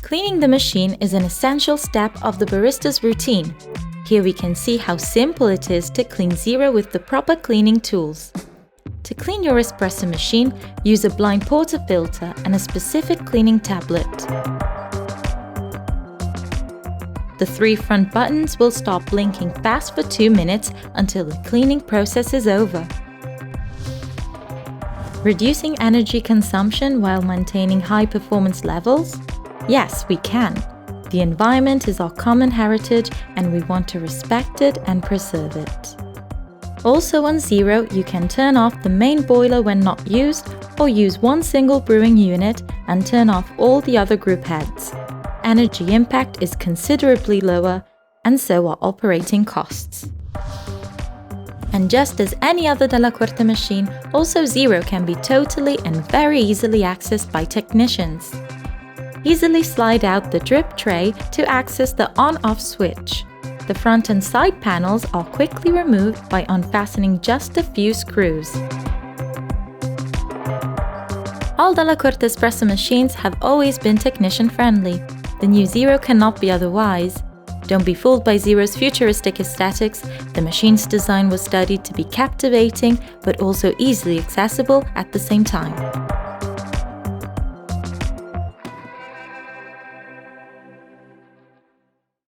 Cleaning the machine is an essential step of the barista's routine. Here we can see how simple it is to clean Zero with the proper cleaning tools. To clean your espresso machine, use a blind portafilter and a specific cleaning tablet. The 3 front buttons will start blinking fast for 2 minutes until the cleaning process is over. Reducing energy consumption while maintaining high performance levels? Yes, we can. The environment is our common heritage and we want to respect it and preserve it. Also on Zero, you can turn off the main boiler when not used or use one single brewing unit and turn off all the other group heads. Energy impact is considerably lower, and so are operating costs. And just as any other Dalla Corte machine, also Zero can be totally and very easily accessed by technicians. Easily slide out the drip tray to access the on-off switch. The front and side panels are quickly removed by unfastening just a few screws. All Dalla Corte espresso machines have always been technician-friendly. The new Zero cannot be otherwise. Don't be fooled by Zero's futuristic aesthetics. The machine's design was studied to be captivating, but also easily accessible at the same time.